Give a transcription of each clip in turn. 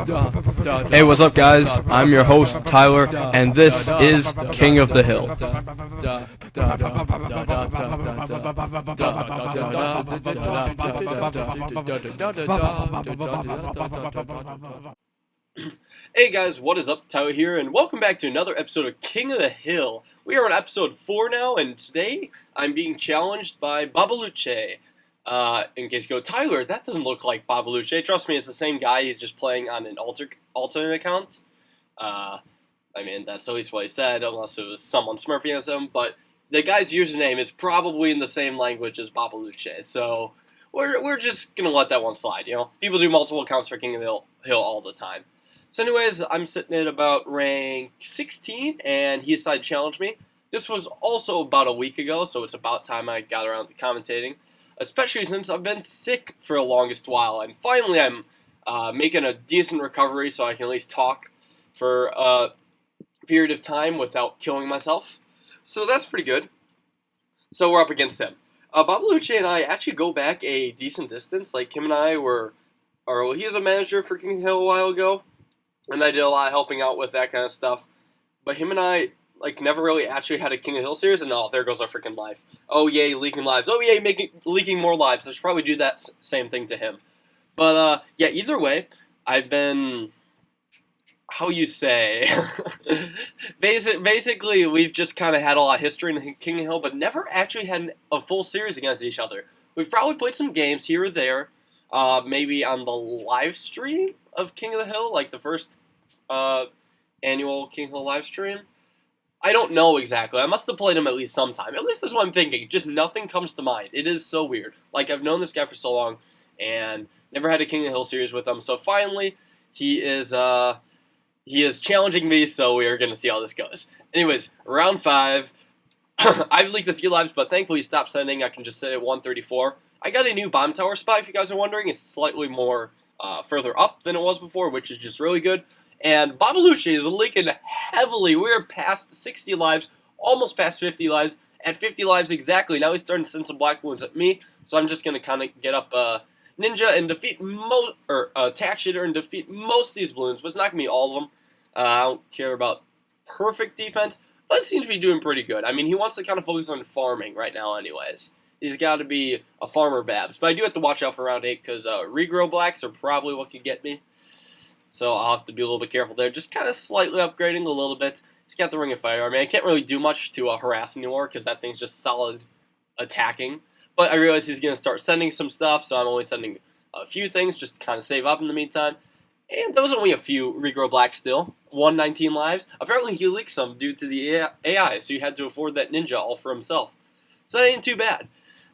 Hey, what's up, guys? I'm your host, Tyler, and this is King of the Hill. Hey guys, what is up? Tyler here, and welcome back to another episode of King of the Hill. We are on episode 4 now, and today I'm being challenged by Babelutje. In case you go, Tyler, that doesn't look like Babelutje. Trust me, it's the same guy. He's just playing on an alternate account. I mean, that's at least what he said, unless it was someone smurfing as him. But the guy's username is probably in the same language as Babelutje, so we're just gonna let that one slide. You know, people do multiple accounts for King of the Hill all the time. So anyways, I'm sitting at about rank 16, and he decided to challenge me. This was also about a week ago, so it's about time I got around to commentating, especially since I've been sick for the longest while, and finally I'm making a decent recovery so I can at least talk for a period of time without killing myself. So that's pretty good. So we're up against him. Babelutje and I actually go back a decent distance. Like, him and I were, he was a manager for King of the Hill a while ago, and I did a lot of helping out with that kind of stuff. But him and I, like, never really actually had a King of the Hill series, and oh, there goes our freaking life. Oh, yay, leaking lives. Oh, yay, leaking more lives. I should probably do that same thing to him. But, yeah, either way, I've been, how you say, basically, we've just kind of had a lot of history in King of the Hill, but never actually had a full series against each other. We've probably played some games here or there, maybe on the live stream of King of the Hill, like the first annual King of the Hill live stream. I don't know exactly. I must have played him at least sometime. At least that's what I'm thinking. Just nothing comes to mind. It is so weird. Like, I've known this guy for so long and never had a King of the Hill series with him. So finally, he is challenging me, so we are going to see how this goes. Anyways, round 5. I've leaked a few lives, but thankfully he stopped sending. I can just sit at 134. I got a new bomb tower spot, if you guys are wondering. It's slightly more further up than it was before, which is just really good. And Babelutje is leaking heavily. We're past 60 lives, almost past 50 lives, at 50 lives exactly. Now he's starting to send some black balloons at me, so I'm just going to kind of get up Ninja and defeat attack shitter and defeat most of these balloons, but it's not going to be all of them. I don't care about perfect defense, but it seems to be doing pretty good. I mean, he wants to kind of focus on farming right now anyways. He's got to be a farmer Babs. But I do have to watch out for round 8 because regrow blacks are probably what could get me. So I'll have to be a little bit careful there. Just kind of slightly upgrading a little bit. He's got the Ring of Fire. I mean, I can't really do much to harass anymore because that thing's just solid attacking. But I realize he's going to start sending some stuff, so I'm only sending a few things just to kind of save up in the meantime. And there was only a few regrow blacks still. 119 lives. Apparently he leaked some due to the AI, so he had to afford that ninja all for himself. So that ain't too bad.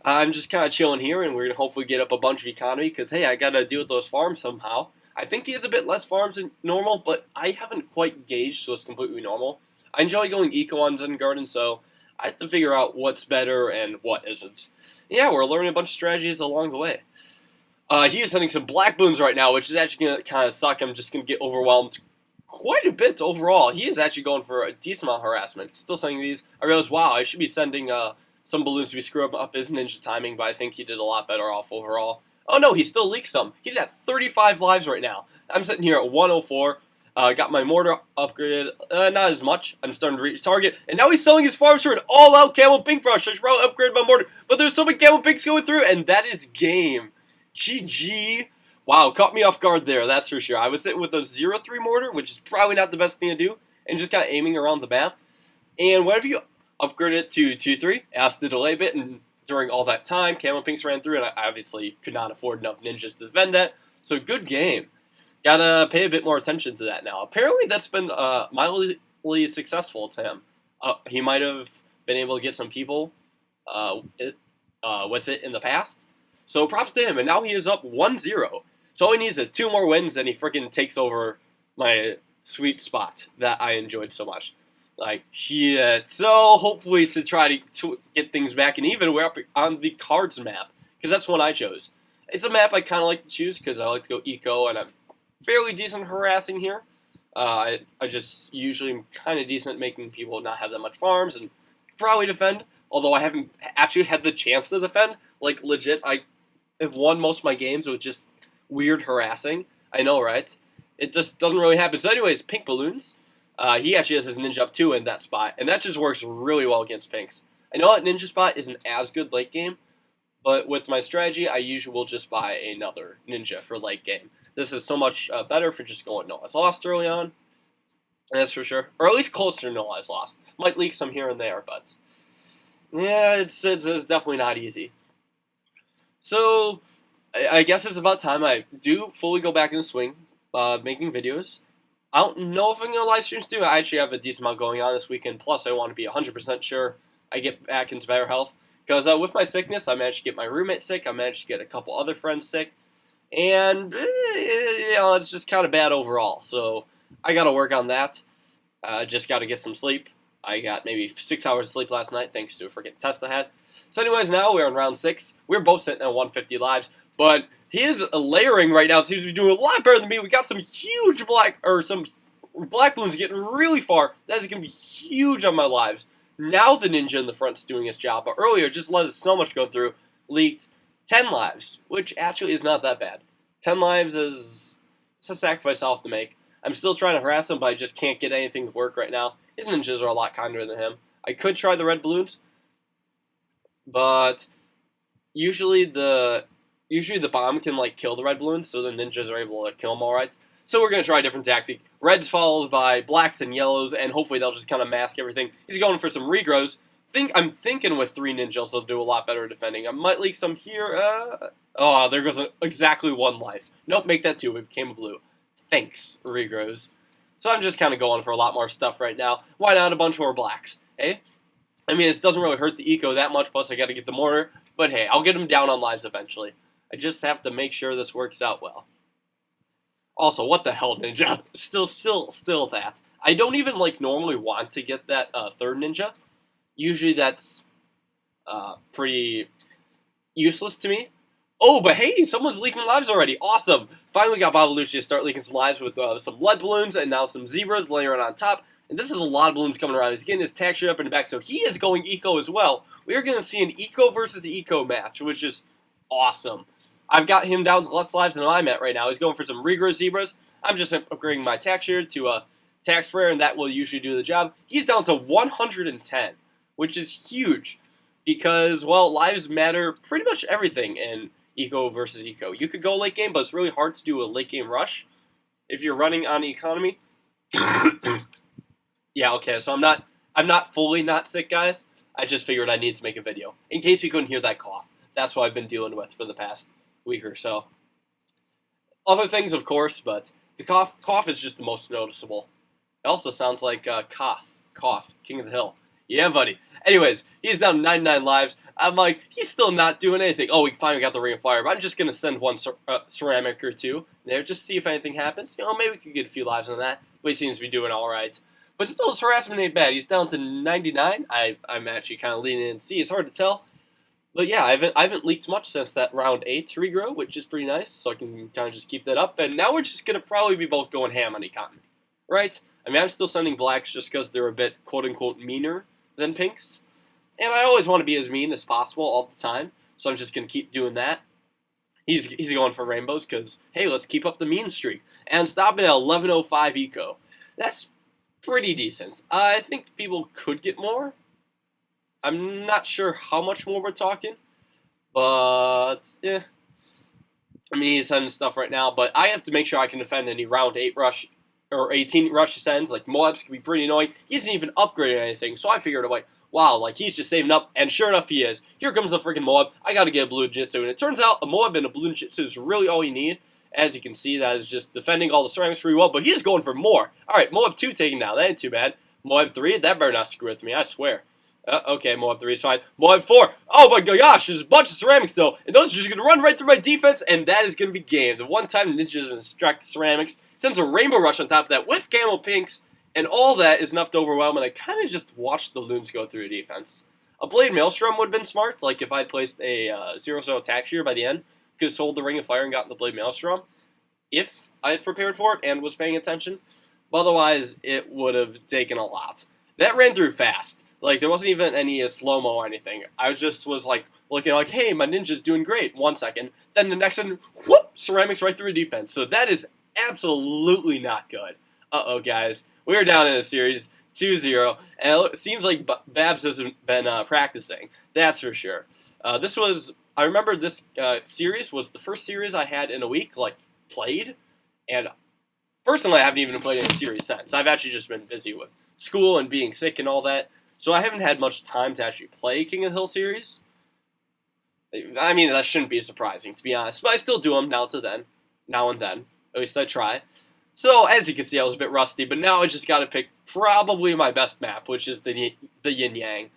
I'm just kind of chilling here, and we're going to hopefully get up a bunch of economy, because, hey, I got to deal with those farms somehow. I think he has a bit less farms than normal, but I haven't quite gauged, so it's completely normal. I enjoy going eco on Zen Garden, so I have to figure out what's better and what isn't. Yeah, we're learning a bunch of strategies along the way. He is sending some black balloons right now, which is actually going to kind of suck. I'm just going to get overwhelmed quite a bit overall. He is actually going for a decent amount of harassment. Still sending these. I realized, wow, I should be sending some balloons to be screwing up his ninja timing, but I think he did a lot better off overall. Oh no, he still leaked some. He's at 35 lives right now. I'm sitting here at 104. Got my mortar upgraded. Not as much. I'm starting to reach target. And now he's selling his farms for an all-out camel pink rush. I should probably upgrade my mortar. But there's so many camel pinks going through, and that is game. GG. Wow, caught me off guard there, that's for sure. I was sitting with a 0-3 mortar, which is probably not the best thing to do, and just kind of aiming around the map. And whenever you upgrade it to 2-3, ask the delay bit, and during all that time, Camo Pinks ran through, and I obviously could not afford enough ninjas to defend that. So good game. Gotta pay a bit more attention to that now. Apparently that's been mildly successful to him. He might have been able to get some people with it in the past. So props to him, and now he is up 1-0. So all he needs is 2 more wins, and he freaking takes over my sweet spot that I enjoyed so much. Like, shit. So hopefully to try to get things back and even, we're up on the cards map, because that's one I chose. It's a map I kind of like to choose, because I like to go eco, and I'm fairly decent harassing here. I just usually am kind of decent at making people not have that much farms, and probably defend, although I haven't actually had the chance to defend. Like, legit, I have won most of my games with just weird harassing. I know, right? it just doesn't really happen. So anyways, Pink Bloons, he actually has his ninja up too in that spot, and that just works really well against pinks. I know that ninja spot isn't as good late game, but with my strategy, I usually will just buy another ninja for late game. This is so much better for just going no lives lost early on, that's for sure. Or at least closer to no lives lost. Might leak some here and there, but yeah, it's definitely not easy. So I guess it's about time I do fully go back in the swing, making videos. I don't know if I'm going to live stream soon. I actually have a decent amount going on this weekend, plus I want to be 100% sure I get back into better health. Because with my sickness, I managed to get my roommate sick, I managed to get a couple other friends sick, and it's just kind of bad overall. So I got to work on that. Just got to get some sleep. I got maybe 6 hours of sleep last night, thanks to a freaking test I had. So anyways, now we're in round 6. We're both sitting at 150 lives, but he is layering right now. Seems to be doing a lot better than me. We got some huge black balloons getting really far. That is going to be huge on my lives. Now the ninja in the front is doing his job, but earlier just let so much go through. Leaked 10 lives, which actually is not that bad. 10 lives is a sacrifice I'll have to make. I'm still trying to harass him, but I just can't get anything to work right now. His ninjas are a lot kinder than him. I could try the red balloons, but usually the bomb can kill the red balloons, so the ninjas are able to kill them all right. So we're going to try a different tactic. Reds followed by blacks and yellows, and hopefully they'll just kind of mask everything. He's going for some regrows. I'm thinking with 3 ninjas they'll do a lot better defending. I might leak some here. Oh, there goes exactly 1 life. Nope, make that 2. It became a blue. Thanks, regrows. So I'm just kind of going for a lot more stuff right now. Why not a bunch more blacks? Hey? I mean, it doesn't really hurt the eco that much, plus I got to get the mortar. But hey, I'll get him down on lives eventually. I just have to make sure this works out well. Also, what the hell, ninja? Still that. I don't even normally want to get that 3rd ninja. Usually that's pretty useless to me. Oh, but hey, someone's leaking lives already. Awesome. Finally got Babelutje to start leaking some lives with some lead balloons and now some zebras layering on top. And this is a lot of balloons coming around. He's getting his texture up in the back, so he is going eco as well. We are going to see an eco versus eco match, which is awesome. I've got him down to less lives than I'm at right now. He's going for some regrow zebras. I'm just upgrading my texture to a tax sprayer, and that will usually do the job. He's down to 110, which is huge because, well, lives matter pretty much everything in eco versus eco. You could go late game, but it's really hard to do a late game rush if you're running on economy. Yeah, okay, so I'm not fully not sick, guys. I just figured I need to make a video in case you couldn't hear that cough. That's what I've been dealing with for the past week or so. Other things, of course, but the cough is just the most noticeable. It also sounds like cough, King of the Hill. Yeah, buddy. Anyways, he's down to 99 lives. I'm like, he's still not doing anything. Oh, we finally got the Ring of Fire, but I'm just going to send 1 ceramic or 2 there, just see if anything happens. Maybe we could get a few lives on that, but he seems to be doing alright. But still, his harassment ain't bad. He's down to 99. I'm actually kind of leaning in to see. It's hard to tell. But yeah, I haven't leaked much since that round 8 regrow, which is pretty nice, so I can kind of just keep that up. And now we're just going to probably be both going ham on economy, right? I mean, I'm still sending blacks just because they're a bit quote-unquote meaner than pinks. And I always want to be as mean as possible all the time, so I'm just going to keep doing that. He's going for rainbows because, hey, let's keep up the mean streak. And stopping at 1105 eco. That's pretty decent. I think people could get more. I'm not sure how much more we're talking, but yeah. I mean, he's sending stuff right now, but I have to make sure I can defend any round 8 rush or 18 rush sends. Moabs can be pretty annoying. He isn't even upgraded anything, so I figured, wow, he's just saving up, and sure enough, he is. Here comes the freaking Moab. I gotta get a Blue Jitsu, and it turns out a Moab and a Blue Jitsu is really all you need. As you can see, that is just defending all the ceramics pretty well, but he's going for more. Alright, Moab 2 taken down. That ain't too bad. Moab 3, that better not screw with me, I swear. Okay, Moab 3 is fine. Moab 4, oh my gosh, there's a bunch of ceramics though, and those are just going to run right through my defense, and that is going to be game. The one time Ninja doesn't extract ceramics, sends a Rainbow Rush on top of that with Camel Pinks, and all that is enough to overwhelm, and I kind of just watched the Loons go through defense. A Blade Maelstrom would have been smart, if I had placed a 0-0 attack shear by the end, could have sold the Ring of Fire and gotten the Blade Maelstrom, if I had prepared for it and was paying attention. But otherwise, it would have taken a lot. That ran through fast. There wasn't even any slow-mo or anything. I just was, looking hey, my ninja's doing great. 1 second. Then the next one, whoop, ceramics right through defense. So that is absolutely not good. Uh-oh, guys. We are down in a series, 2-0, and it seems like Babs hasn't been practicing. That's for sure. I remember this series was the first series I had in a week, like, played, and personally, I haven't even played any series since. I've actually just been busy with school and being sick and all that, so I haven't had much time to actually play King of the Hill series. I mean, that shouldn't be surprising, to be honest, but I still do them now and then. At least I try. So, as you can see, I was a bit rusty, but now I just got to pick probably my best map, which is the Yin Yang.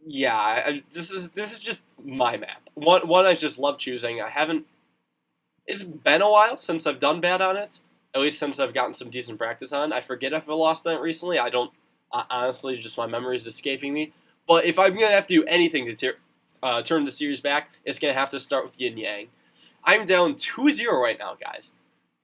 Yeah, this is just my map. One I just love choosing. It's been a while since I've done bad on it, at least since I've gotten some decent practice on. I forget if I lost on it recently. Honestly, just my memory is escaping me. But if I'm going to have to do anything to turn the series back, it's going to have to start with Yin Yang. I'm down 2-0 right now, guys.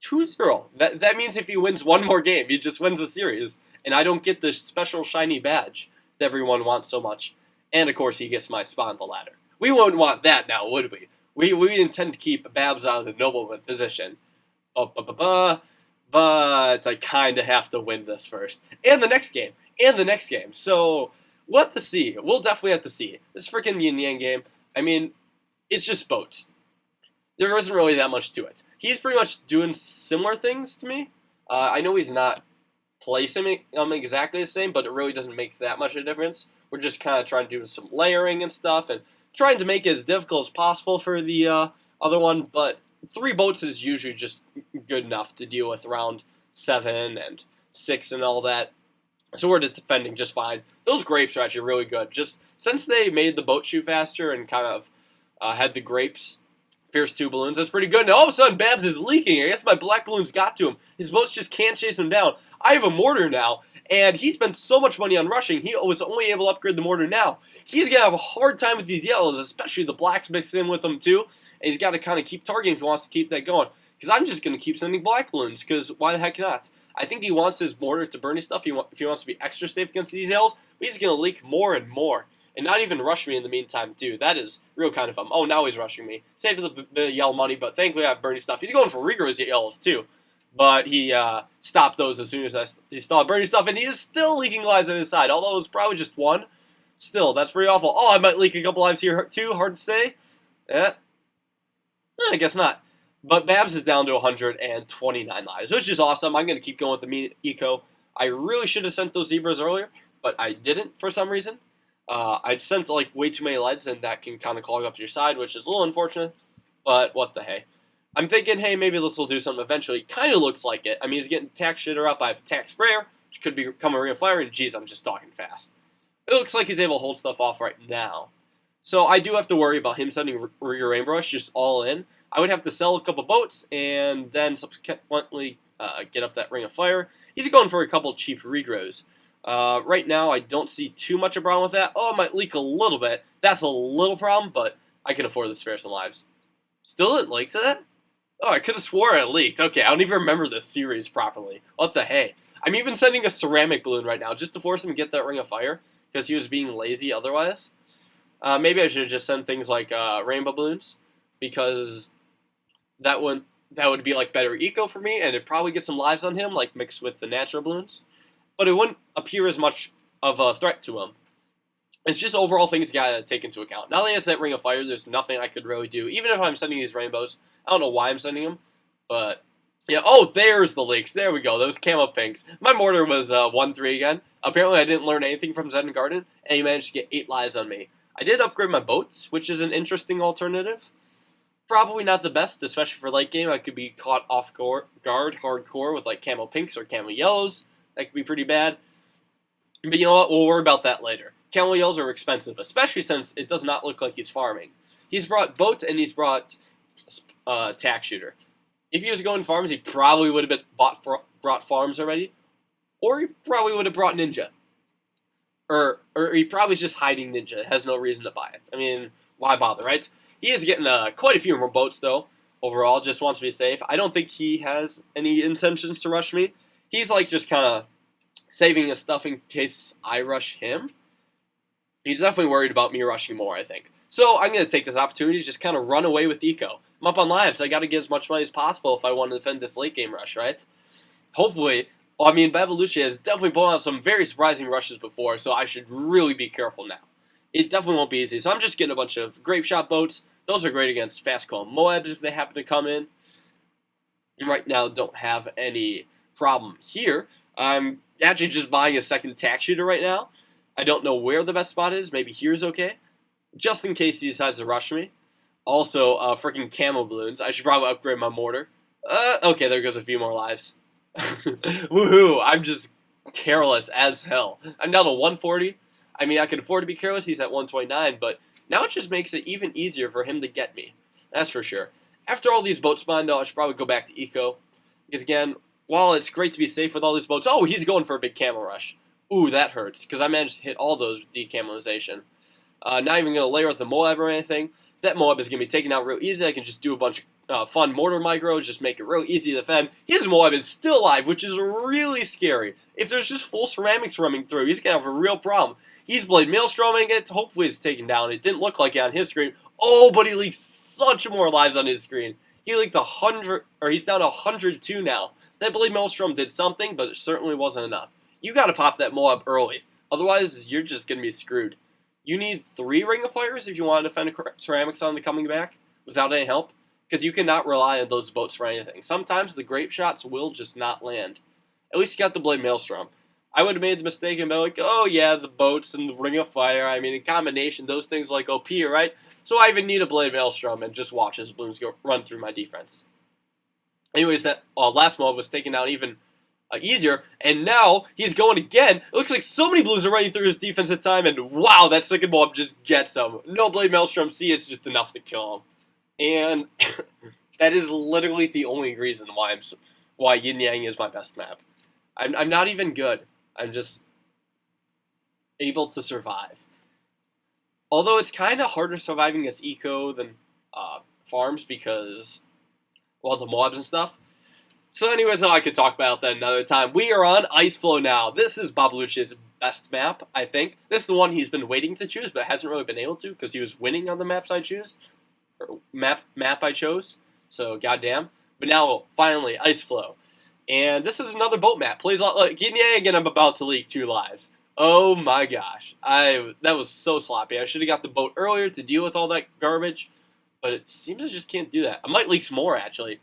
2-0. That means if he wins one more game, he just wins the series. And I don't get the special shiny badge that everyone wants so much. And, of course, he gets my spot on the ladder. We wouldn't want that now, would we? We intend to keep Babs out of the nobleman position. But I kind of have to win this first. And the next game. So, what to see? We'll definitely have to see. This freaking Yin Yang game, I mean, it's just boats. There isn't really that much to it. He's pretty much doing similar things to me. I know he's not placing them exactly the same, but it really doesn't make that much of a difference. We're just kind of trying to do some layering and stuff, and trying to make it as difficult as possible for the other one, but 3 boats is usually just good enough to deal with round 7 and 6 and all that. So we're defending just fine. Those grapes are actually really good. Just since they made the boat shoot faster and kind of had the grapes pierce 2 balloons, that's pretty good. And all of a sudden, Babs is leaking. I guess my black balloons got to him. His boats just can't chase him down. I have a mortar now, and he spent so much money on rushing, he was only able to upgrade the mortar now. He's going to have a hard time with these yellows, especially the blacks mixed in with them too. And he's got to kind of keep targeting if he wants to keep that going. Because I'm just going to keep sending black balloons, because why the heck not? I think he wants his mortar to burn his stuff if he wants to be extra safe against these yellows, but he's going to leak more and more. And not even rush me in the meantime, too. That is real kind of fun. Oh, now he's rushing me. Save the yellow money, but thankfully I have burning stuff. He's going for regrows yellows, too. But he stopped those as soon as he saw burning stuff, and he is still leaking lives on his side, although it was probably just 1. Still, that's pretty awful. Oh, I might leak a couple lives here, too. Hard to say. Yeah. I guess not. But Babs is down to 129 lives, which is awesome. I'm going to keep going with the mean eco. I really should have sent those zebras earlier, but I didn't for some reason. I sent like way too many lights, and that can kind of clog up your side, which is a little unfortunate. But what the hey. I'm thinking, hey, maybe this will do something eventually. Kind of looks like it. I mean, he's getting attack shitter up. I have attack sprayer, which could become a ring of fire, and geez, I'm just talking fast. It looks like he's able to hold stuff off right now. So I do have to worry about him sending Rigger Rainbrush just all in. I would have to sell a couple boats and then subsequently get up that Ring of Fire. He's going for a couple cheap regrows. Right now, I don't see too much of a problem with that. Oh, it might leak a little bit. That's a little problem, but I can afford to spare some lives. Still didn't leak to that? Oh, I could have swore it leaked. Okay, I don't even remember this series properly. What the hey? I'm even sending a ceramic balloon right now just to force him to get that Ring of Fire because he was being lazy otherwise. Maybe I should just send things like rainbow balloons because that would be like better eco for me, and it'd probably get some lives on him, like mixed with the natural balloons. But it wouldn't appear as much of a threat to him. It's just overall things you gotta take into account. Now that he has that Ring of Fire, there's nothing I could really do. Even if I'm sending these rainbows, I don't know why I'm sending them, but yeah. Oh, there's the leaks. There we go. Those camo pinks. My mortar was 1-3 again. Apparently, I didn't learn anything from Zen Garden, and he managed to get 8 lives on me. I did upgrade my boats, which is an interesting alternative. Probably not the best, especially for late game. I could be caught off guard hardcore with like camo pinks or camo yellows. That could be pretty bad. But you know what? We'll worry about that later. Camo yellows are expensive, especially since it does not look like he's farming. He's brought boat and he's brought tack shooter. If he was going farms, he probably would have brought farms already. Or he probably would have brought ninja. Or he probably is just hiding ninja. It has no reason to buy it. I mean, why bother, right? He is getting quite a few more boats, though, overall. Just wants to be safe. I don't think he has any intentions to rush me. He's, like, just kind of saving his stuff in case I rush him. He's definitely worried about me rushing more, I think. So I'm going to take this opportunity to just kind of run away with eco. I'm up on lives. I got to get as much money as possible if I want to defend this late game rush, right? Hopefully, well, I mean, Babelutje has definitely blown out some very surprising rushes before, so I should really be careful now. It definitely won't be easy, so I'm just getting a bunch of grape shot boats. Those are great against fast call Moabs if they happen to come in. Right now, don't have any problem here. I'm actually just buying a second tack shooter right now. I don't know where the best spot is. Maybe here's okay, just in case he decides to rush me. Also, freaking camo balloons. I should probably upgrade my mortar. Okay, there goes a few more lives. Woohoo! I'm just careless as hell. I'm down to 140. I mean, I can afford to be careless. He's at 129, but now it just makes it even easier for him to get me. That's for sure. After all these boats mine, though, I should probably go back to eco. Because, again, while it's great to be safe with all these boats... Oh, he's going for a big camo rush. Ooh, that hurts, because I managed to hit all those with decamelization. Not even going to layer with the Moab or anything. That Moab is going to be taken out real easy. I can just do a bunch of fun mortar micros, just make it real easy to defend. His Moab is still alive, which is really scary. If there's just full ceramics running through, he's going to have a real problem. He's Blade Maelstroming it. Hopefully it's taken down. It didn't look like it on his screen. Oh, but he leaked such more lives on his screen. He leaked 100, or he's down to 102 now. That Blade Maelstrom did something, but it certainly wasn't enough. You got to pop that Moab early. Otherwise, you're just going to be screwed. You need 3 Ring of Fires if you want to defend ceramics on the coming back without any help, because you cannot rely on those boats for anything. Sometimes the grape shots will just not land. At least you got the Blade Maelstrom. I would have made the mistake and been like, oh yeah, the boats and the Ring of Fire. I mean, in combination, those things like OP, right? So I even need a Blade Maelstrom and just watch as balloons go run through my defense. Anyways, that last mob was taken out even easier, and now he's going again. It looks like so many balloons are running through his defense at time, and wow, that second mob just gets him. No Blade Maelstrom C is just enough to kill him. And that is literally the only reason why Yin Yang is my best map. I'm not even good. I'm just able to survive. Although it's kind of harder surviving against eco than farms because, well, the mobs and stuff. So anyways, I could talk about that another time. We are on Ice Flow now. This is Babelutje's best map, I think. This is the one he's been waiting to choose, but hasn't really been able to because he was winning on the maps I choose. Or map I chose. So, goddamn. But now, finally, Ice Flow. And this is another boat map. Plays a lot like Yin Yang, and I'm about to leak 2 lives. Oh my gosh. That was so sloppy. I should have got the boat earlier to deal with all that garbage. But it seems I just can't do that. I might leak some more, actually.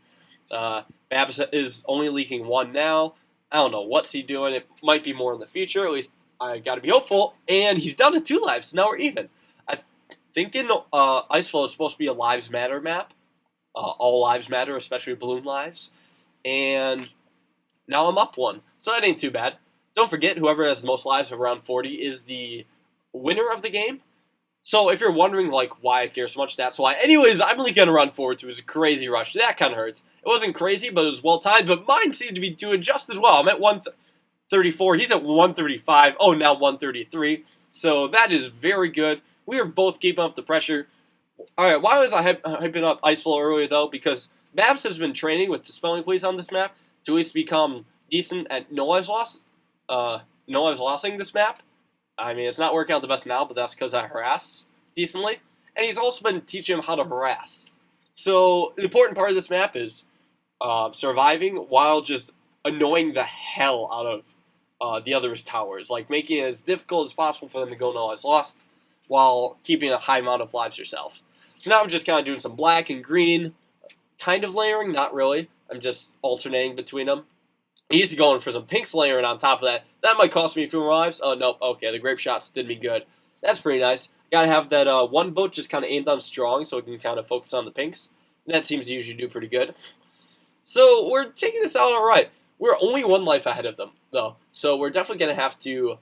Babs is only leaking 1 now. I don't know what's he doing. It might be more in the future. At least I got to be hopeful. And he's down to 2 lives, so now we're even. I think in Ice Flow is supposed to be a Lives Matter map. All lives matter, especially balloon lives. And now I'm up 1. So that ain't too bad. Don't forget, whoever has the most lives of around 40 is the winner of the game. So if you're wondering, like, why I care so much, that's why. Anyways, I'm leaking around forward to his crazy rush. That kind of hurts. It wasn't crazy, but it was well-timed. But mine seemed to be doing just as well. I'm at 134. He's at 135. Oh, now 133. So that is very good. We are both keeping up the pressure. All right, why was I hyping up Ice Flow earlier, though? Because Babs has been training with Dispelling Please on this map to at least become decent at no lives lost. No lives losing this map. I mean, it's not working out the best now, but that's because I harass decently. And he's also been teaching him how to harass. So the important part of this map is surviving while just annoying the hell out of the other's towers. Like, making it as difficult as possible for them to go no lives lost while keeping a high amount of lives yourself. So now I'm just kind of doing some black and green kind of layering. Not really. I'm just alternating between them. He's going for some pinks layering on top of that. That might cost me a few more lives. Oh, no. Okay, the grape shots did me good. That's pretty nice. Gotta have that one boat just kind of aimed on strong so it can kind of focus on the pinks. And that seems to usually do pretty good. So we're taking this out all right. We're only 1 life ahead of them, though. So we're definitely going to have to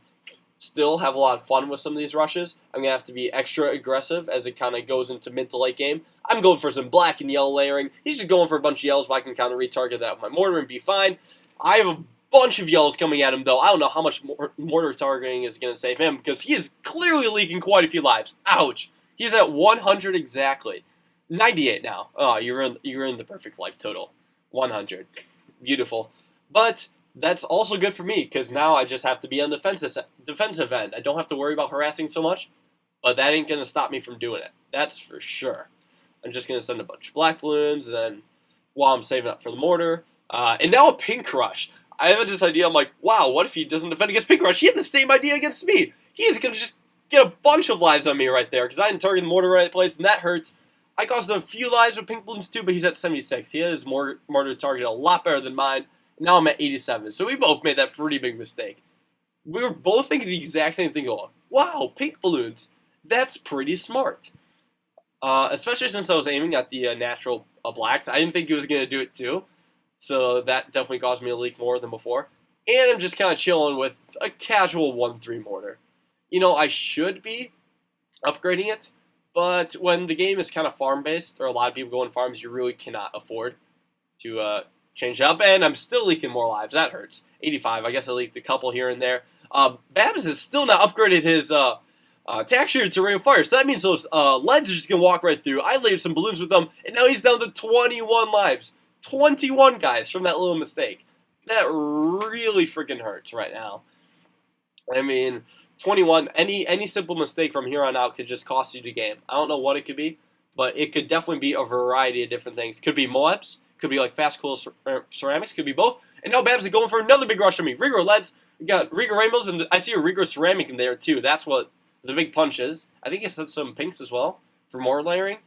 still have a lot of fun with some of these rushes. I'm going to have to be extra aggressive as it kind of goes into mid to late game. I'm going for some black and yellow layering. He's just going for a bunch of yellows, but I can kind of retarget that with my mortar and be fine. I have a bunch of yellows coming at him, though. I don't know how much mortar targeting is going to save him, because he is clearly leaking quite a few lives. Ouch. He's at 100 exactly. 98 now. Oh, you're in the perfect life total. 100. Beautiful. But that's also good for me, because now I just have to be on the defensive end. I don't have to worry about harassing so much, but that ain't going to stop me from doing it. That's for sure. I'm just going to send a bunch of black balloons, and then while I'm saving up for the mortar. And now a pink rush. I have this idea, I'm like, wow, what if he doesn't defend against pink rush? He had the same idea against me. He's going to just get a bunch of lives on me right there, because I didn't target the mortar right place, and that hurts. I caused him a few lives with pink balloons too, but he's at 76. He had his mortar target a lot better than mine. Now I'm at 87, so we both made that pretty big mistake. We were both thinking the exact same thing, going, wow, pink balloons, that's pretty smart. Especially since I was aiming at the natural blacks. I didn't think he was going to do it too. So that definitely caused me to leak more than before. And I'm just kind of chilling with a casual 1-3 mortar. You know, I should be upgrading it, but when the game is kind of farm-based, or a lot of people go in farms, you really cannot afford to change it up. And I'm still leaking more lives. That hurts. 85. I guess I leaked a couple here and there. Babs has still not upgraded his attack shooter to ring of fire, so that means those leads are just going to walk right through. I layered some balloons with them, and now he's down to 21 lives. 21 guys from that little mistake. That really freaking hurts right now. I mean, 21, any simple mistake from here on out could just cost you the game. I don't know what it could be, but it could definitely be a variety of different things. Could be Moabs, could be like fast cool ceramics, could be both. And now Babs is going for another big rush on me. Rigor leads, we got Rigor rainbows, and I see a Rigor ceramic in there too. That's what the big punch is. I think it said some pinks as well for more layering.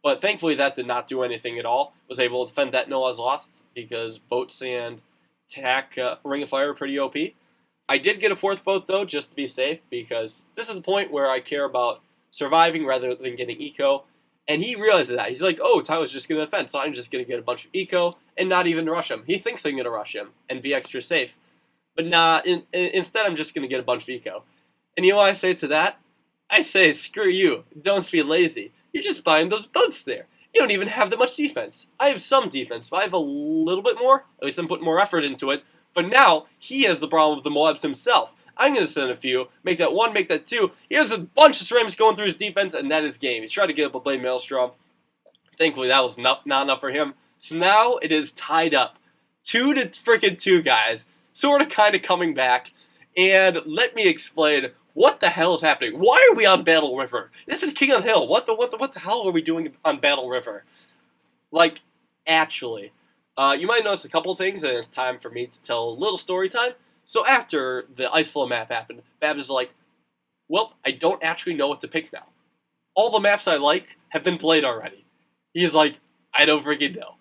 But thankfully that did not do anything at all. Was able to defend that no odds lost because boats and attack Ring of Fire are pretty OP. I did get a fourth boat though, just to be safe, because this is the point where I care about surviving rather than getting eco. And he realizes that. He's like, oh, Tyler's just going to defend, so I'm just going to get a bunch of eco and not even rush him. He thinks I'm going to rush him and be extra safe. But nah, instead I'm just going to get a bunch of eco. And you know what I say to that? I say, screw you. Don't be lazy. You're just buying those boats there. You don't even have that much defense. I have some defense, but I have a little bit more. At least I'm putting more effort into it. But now, he has the problem with the Moabs himself. I'm going to send a few, make that one, make that two. He has a bunch of ceramics going through his defense, and that is game. He's trying to get up a Blade Maelstrom. Thankfully, that was not enough for him. So now, it is tied up. 2-2, guys. Sort of kind of coming back. And let me explain what the hell is happening. Why are we on Battle River? This is King of the Hill. What the hell are we doing on Battle River? Like, actually. You might notice a couple things, and it's time for me to tell a little story time. So after the Ice Flow map happened, Babs is like, well, I don't actually know what to pick now. All the maps I like have been played already. He's like, I don't freaking know.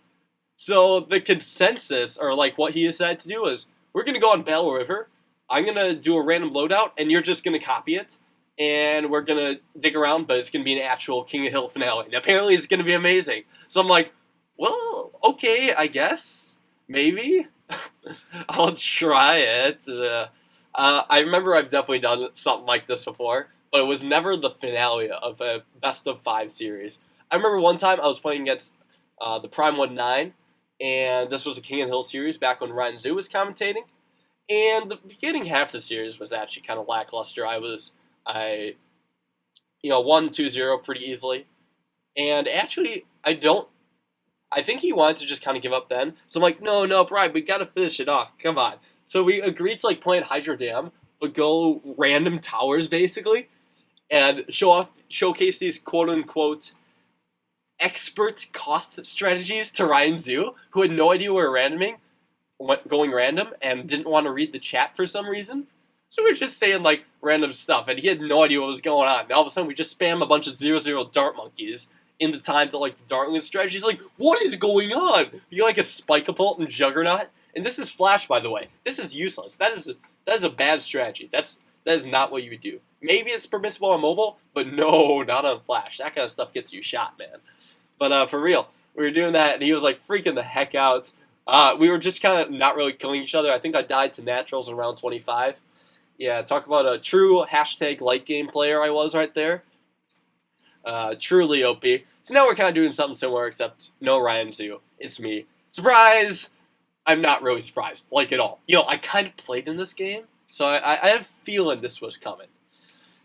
So the consensus, or like what he decided to do is, we're going to go on Battle River, I'm going to do a random loadout, and you're just going to copy it, and we're going to dig around, but it's going to be an actual King of Hill finale. And apparently it's going to be amazing. So I'm like, well, okay, I guess. Maybe. I'll try it. I remember I've definitely done something like this before, but it was never the finale of a best of 5 series. I remember one time I was playing against the Prime 1-9, and this was a King of the Hill series back when Ryan Zhu was commentating. And the beginning half of the series was actually kind of lackluster. I won 2-0 pretty easily. And actually, I think he wanted to just kind of give up then. So I'm like, no, Brian, we got to finish it off. Come on. So we agreed to like play in Hydro Dam, but go random towers basically, and showcase these quote-unquote expert KOTH strategies to Ryan Zhu, who had no idea we were randoming, going random, and didn't want to read the chat for some reason. So we were just saying like random stuff, and he had no idea what was going on. And all of a sudden we just spam a bunch of 0-0 dart monkeys in the time that like the Dartling strategy is like, what is going on? You like a Spike-a-Pult and Juggernaut? And this is Flash, by the way. This is useless. That is a bad strategy. That is not what you would do. Maybe it's permissible on mobile, but no, not on Flash. That kind of stuff gets you shot, man. But for real, we were doing that, and he was like freaking the heck out. We were just kind of not really killing each other. I think I died to naturals in round 25. Yeah, talk about a true hashtag late game player I was right there. Truly OP. So now we're kind of doing something similar, except no Ryan Zhu. It's me. Surprise! I'm not really surprised, like at all. You know, I kind of played in this game, so I have a feeling this was coming.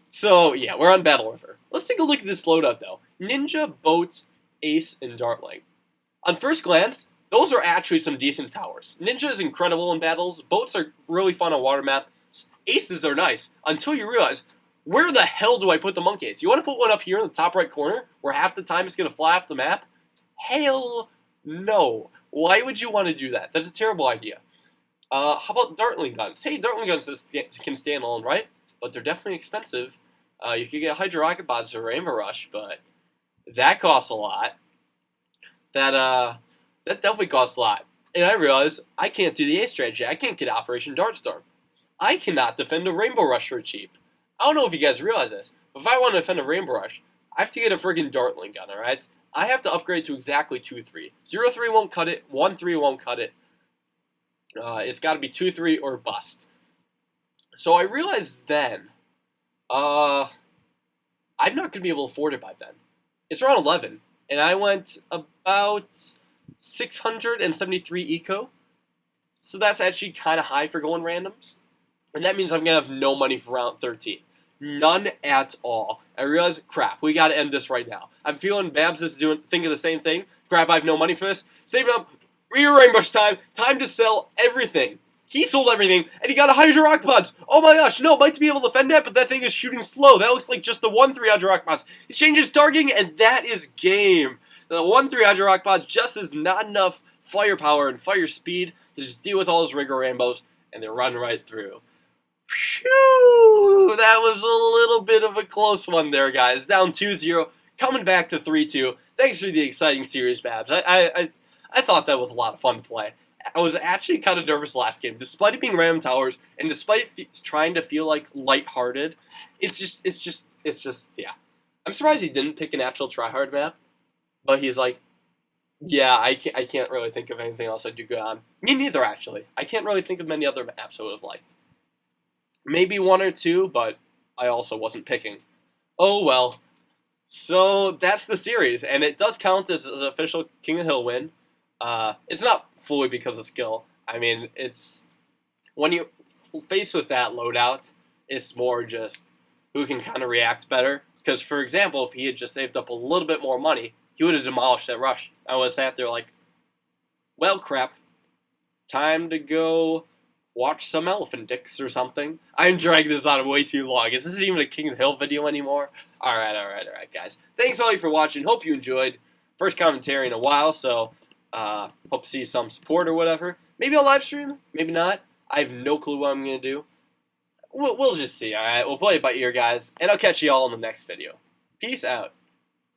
So yeah, we're on Battle River. Let's take a look at this loadout though. Ninja, Boat, Ace, and Dartling. On first glance, those are actually some decent towers. Ninja is incredible in battles. Boats are really fun on water maps. Aces are nice, until you realize, Where the hell do I put the monkeys? You want to put one up here in the top right corner where half the time it's going to fly off the map? Hell no. Why would you want to do that? That's a terrible idea. How about Dartling guns? Hey, Dartling guns can stand alone, right? But they're definitely expensive. You could get Hydro Rocket Bots or Rainbow Rush, but that costs a lot. That definitely costs a lot. And I realize I can't do the A strategy. I can't get Operation Dartstorm. I cannot defend a Rainbow Rush for cheap. I don't know if you guys realize this, but if I want to defend a Rainbow Rush, I have to get a friggin' Dartling gun, alright? I have to upgrade to exactly 2-3. 0-3 won't cut it, 1-3 won't cut it. It's got to be 2-3 or bust. So I realized then, I'm not going to be able to afford it by then. It's around 11, and I went about 673 eco. So that's actually kind of high for going randoms. And that means I'm going to have no money for round 13. None at all. I realize, crap, we got to end this right now. I'm feeling Babs is thinking the same thing. Crap, I have no money for this. Save it up. Rainbow Rush time. Time to sell everything. He sold everything, and he got a Hydro Rock Pods. Oh my gosh, no, might be able to defend that, but that thing is shooting slow. That looks like just the 1-3 Hydro Rock Pods. He changes targeting, and that is game. The 1-3 Hydro Rock Pods just is not enough firepower and fire speed to just deal with all those Rigor Rainbows, and they run right through. Phew, that was a little bit of a close one there, guys. Down 2-0, coming back to 3-2. Thanks for the exciting series, Babs. I thought that was a lot of fun to play. I was actually kind of nervous last game, despite it being random towers, and despite trying to feel like lighthearted. It's just, yeah. I'm surprised he didn't pick an actual tryhard map, but he's like, yeah, I can't really think of anything else I'd do good on. Me neither, actually. I can't really think of many other maps I would have liked. Maybe one or two, but I also wasn't picking. Oh well. So that's the series, and it does count as an official King of the Hill win. It's not fully because of skill. I mean, it's when you faced with that loadout, it's more just who can kind of react better. Because, for example, if he had just saved up a little bit more money, he would have demolished that rush. I would have sat there like, well, crap. Time to go watch some elephant dicks or something. I'm dragging this on way too long. Is this even a King of the Hill video anymore? Alright, guys. Thanks all you for watching. Hope you enjoyed. First commentary in a while, so hope to see some support or whatever. Maybe I'll live stream, maybe not. I have no clue what I'm going to do. We'll just see, alright? We'll play it by ear, guys. And I'll catch you all in the next video. Peace out.